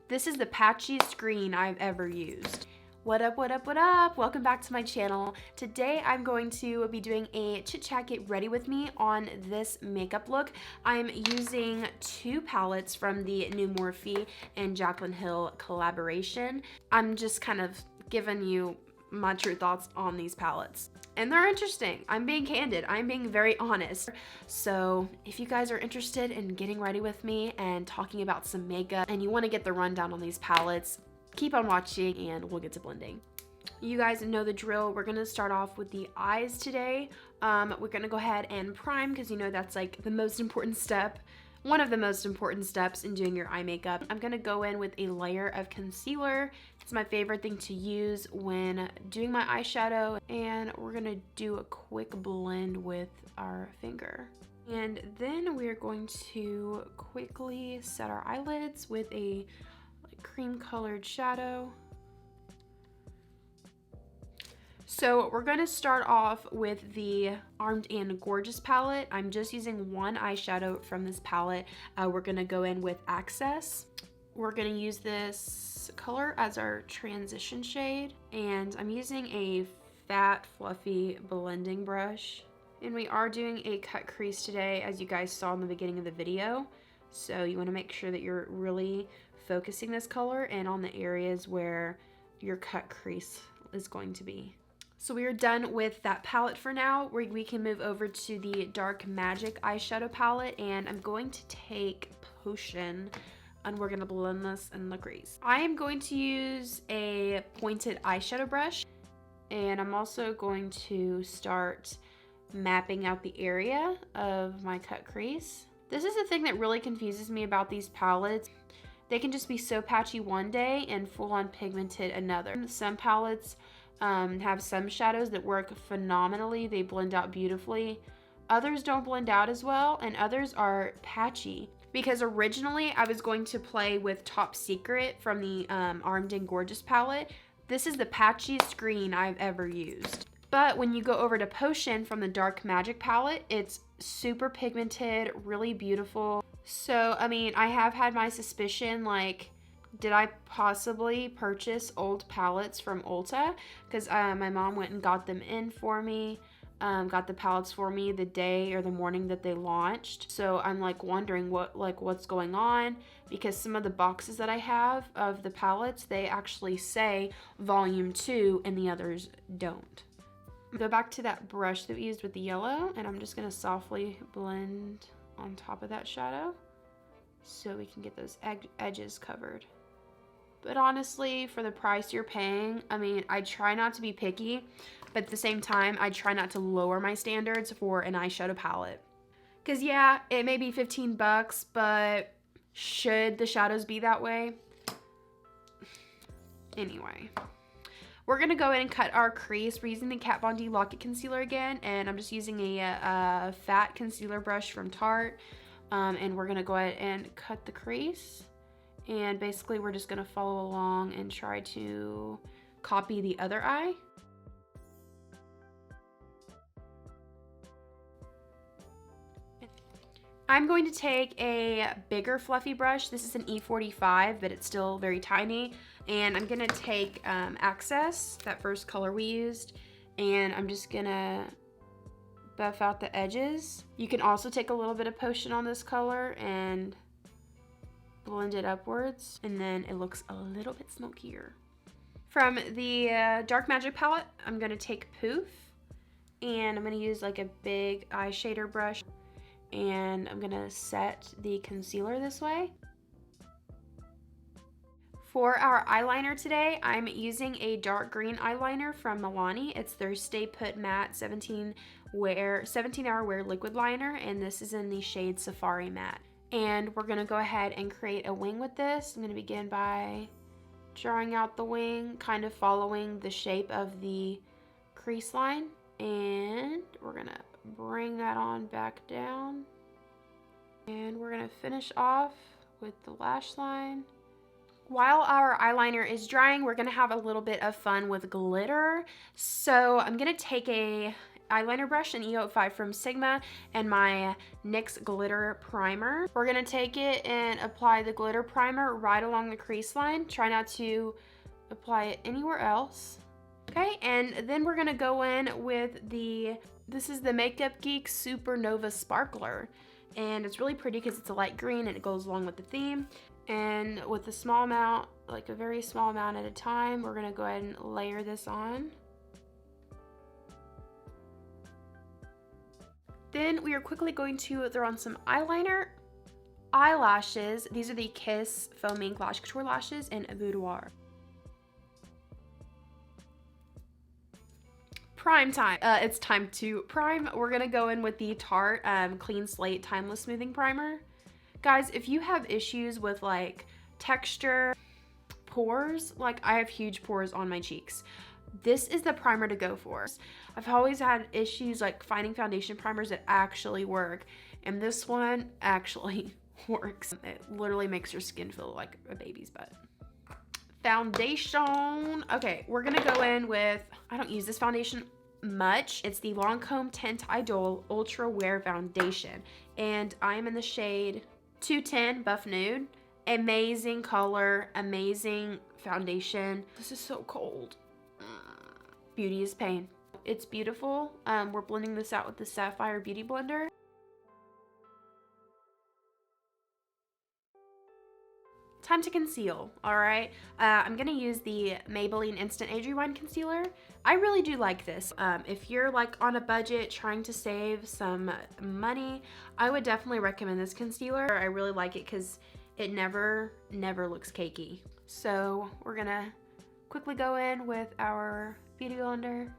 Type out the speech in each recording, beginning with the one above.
This is the patchiest green I've ever used. What up, what up, what up? Welcome back to my channel. Today I'm going to be doing a chit chat get ready with me on this makeup look. I'm using two palettes from the new Morphe and Jaclyn Hill collaboration. I'm just kind of giving you my true thoughts on these palettes. And they're interesting. I'm being candid. I'm being very honest. So if you guys are interested in getting ready with me and talking about some makeup and you want to get the rundown on these palettes, keep on watching and we'll get to blending. You guys know the drill. We're going to start off with the eyes today. We're going to go ahead and prime because you know that's like the most important step. One of the most important steps in doing your eye makeup. I'm going to go in with a layer of concealer. It's my favorite thing to use when doing my eyeshadow. And we're going to do a quick blend with our finger. And then we're going to quickly set our eyelids with a cream colored shadow. So we're going to start off with the Armed and Gorgeous palette. I'm just using one eyeshadow from this palette. We're going to go in with Access. We're going to use this color as our transition shade. And I'm using a fat, fluffy blending brush. And we are doing a cut crease today, as you guys saw in the beginning of the video. So you want to make sure that you're really focusing this color and on the areas where your cut crease is going to be. So we are done with that palette for now. We can move over to the Dark Magic eyeshadow palette, and I'm going to take Potion and we're going to blend this in the crease. I am going to use a pointed eyeshadow brush, and I'm also going to start mapping out the area of my cut crease. This is the thing that really confuses me about these palettes. They can just be so patchy one day and full-on pigmented another. Some palettes have some shadows that work phenomenally. They blend out beautifully. Others don't blend out as well, and others are patchy. Because originally I was going to play with Top Secret from the Armed and Gorgeous palette. This is the patchiest green I've ever used. But when you go over to Potion from the Dark Magic palette, it's super pigmented, really beautiful. So, I mean, I have had my suspicion, like, did I possibly purchase old palettes from Ulta? Because my mom went and got them in for me, got the palettes for me the day or the morning that they launched. So I'm like wondering what's going on, because some of the boxes that I have of the palettes, they actually say volume 2 and the others don't. Go back to that brush that we used with the yellow, and I'm just going to softly blend on top of that shadow so we can get those edges covered. But honestly, for the price you're paying, I mean, I try not to be picky, but at the same time, I try not to lower my standards for an eyeshadow palette. Because yeah, it may be 15 bucks, but should the shadows be that way? Anyway. We're going to go in and cut our crease. We're using the Kat Von D Lock-It Concealer again, and I'm just using a fat concealer brush from Tarte, and we're going to go ahead and cut the crease, and basically we're just going to follow along and try to copy the other eye. I'm going to take a bigger fluffy brush. This is an E45, but it's still very tiny. And I'm gonna take Access, that first color we used, and I'm just gonna buff out the edges. You can also take a little bit of Potion on this color and blend it upwards, and then it looks a little bit smokier. From the Dark Magic palette, I'm gonna take Poof, and I'm gonna use like a big eye shader brush, and I'm gonna set the concealer this way. For our eyeliner today, I'm using a dark green eyeliner from Milani. It's their Stay Put Matte 17-hour wear liquid liner, and this is in the shade Safari Matte. And we're gonna go ahead and create a wing with this. I'm gonna begin by drawing out the wing, kind of following the shape of the crease line. And we're gonna bring that on back down. And we're gonna finish off with the lash line. While our eyeliner is drying, we're gonna have a little bit of fun with glitter. So I'm gonna take a eyeliner brush, an E05 from Sigma, and my NYX Glitter Primer. We're gonna take it and apply the glitter primer right along the crease line. Try not to apply it anywhere else. Okay, and then we're gonna go in with this is the MakeupGeek Supernova Sparkler. And it's really pretty because it's a light green and it goes along with the theme. And with a small amount, like a very small amount at a time, we're gonna go ahead and layer this on. Then we are quickly going to throw on some eyeliner, eyelashes. These are the Kiss Foaming Lash Couture lashes in Boduor. Prime time. It's time to prime. We're gonna go in with the Tarte Clean Slate Timeless Smoothing Primer. Guys, if you have issues with like texture, pores, like I have huge pores on my cheeks, this is the primer to go for. I've always had issues like finding foundation primers that actually work, and this one actually works. It literally makes your skin feel like a baby's butt. Foundation. Okay, we're gonna go in with, I don't use this foundation much. It's the Lancome Teint Idole Ultra Wear Foundation, and I'm in the shade 210 Buff Nude. Amazing color, amazing foundation. This is so cold. Beauty is pain. It's beautiful. We're blending this out with the Sapphire Beauty Blender. Time to conceal, all right? I'm gonna use the Maybelline Instant Age Rewind Concealer. I really do like this. If you're like on a budget trying to save some money, I would definitely recommend this concealer. I really like it because it never looks cakey. So we're gonna quickly go in with our Beauty Blender.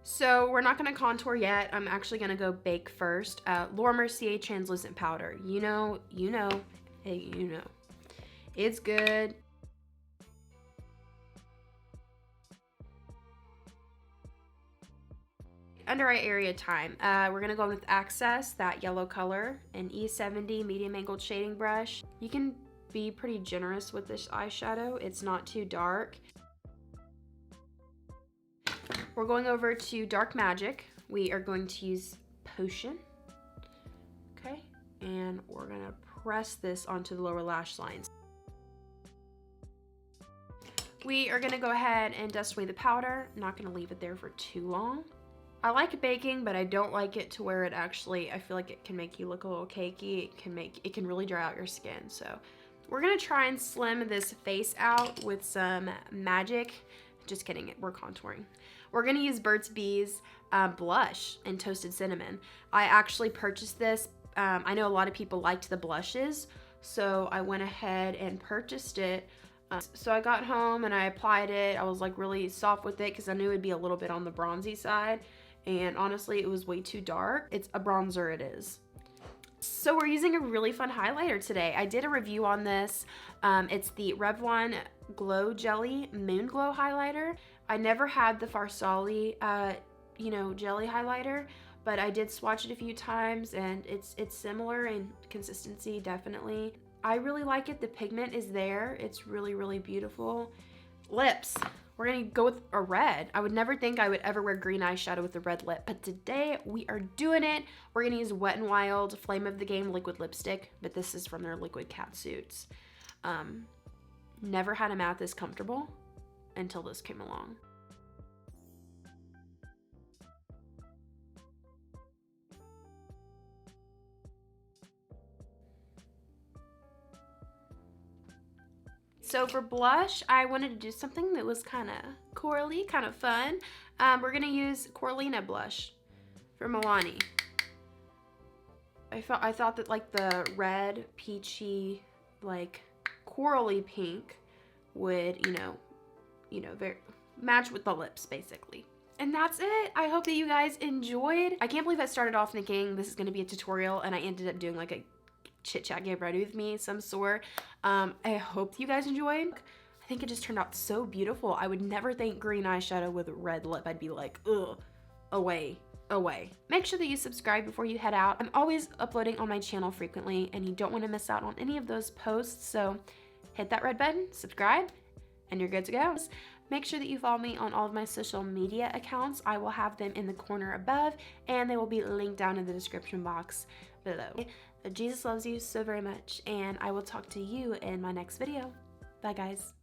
So we're not gonna contour yet. I'm actually gonna go bake first. Laura Mercier Translucent Powder. You know, hey, you know. It's good. Under eye area time, we're gonna go with Access, that yellow color, an E70 medium angled shading brush. You can be pretty generous with this eyeshadow. It's not too dark. We're going over to Dark Magic. We are going to use Potion. Okay, and we're gonna press this onto the lower lash lines. We are gonna go ahead and dust away the powder. I'm not gonna leave it there for too long. I like baking, but I don't like it to where it actually, I feel like it can make you look a little cakey. It can really dry out your skin. So we're gonna try and slim this face out with some Magic. Just kidding, we're contouring. We're gonna use Burts Bees blush in Toasted Cinnamon. I actually purchased this. I know a lot of people liked the blushes, so I went ahead and purchased it. So I got home and I applied it. I was like really soft with it because I knew it'd be a little bit on the bronzy side. And honestly, it was way too dark. It's a bronzer, it is. So we're using a really fun highlighter today. I did a review on this. It's the Revlon Glow Jelly Moon Glow highlighter. I never had the Farsali, jelly highlighter, but I did swatch it a few times, and it's similar in consistency, definitely. I really like it. The pigment is there. It's really, really beautiful. Lips. We're gonna go with a red. I would never think I would ever wear green eyeshadow with a red lip, but today we are doing it. We're gonna use Wet n Wild Flame of the Game liquid lipstick, but this is from their liquid catsuits. Never had a matte this comfortable until this came along. So for blush, I wanted to do something that was kind of corally, kind of fun. We're gonna use Coralina blush from Milani. I thought that like the red, peachy, like corally pink would, very match with the lips basically. And that's it. I hope that you guys enjoyed. I can't believe I started off thinking this is gonna be a tutorial and I ended up doing like a chit chat get ready with me some sort. I hope you guys enjoyed. I think it just turned out so beautiful. I would never think green eyeshadow with a red lip. I'd be like, ugh, away. away. Make sure that you subscribe before you head out. I'm always uploading on my channel frequently, and you don't want to miss out on any of those posts, so hit that red button, subscribe, and you're good to go. Make sure that you follow me on all of my social media accounts. I will have them in the corner above, and they will be linked down in the description box below. Jesus loves you so very much, and I will talk to you in my next video. Bye, guys.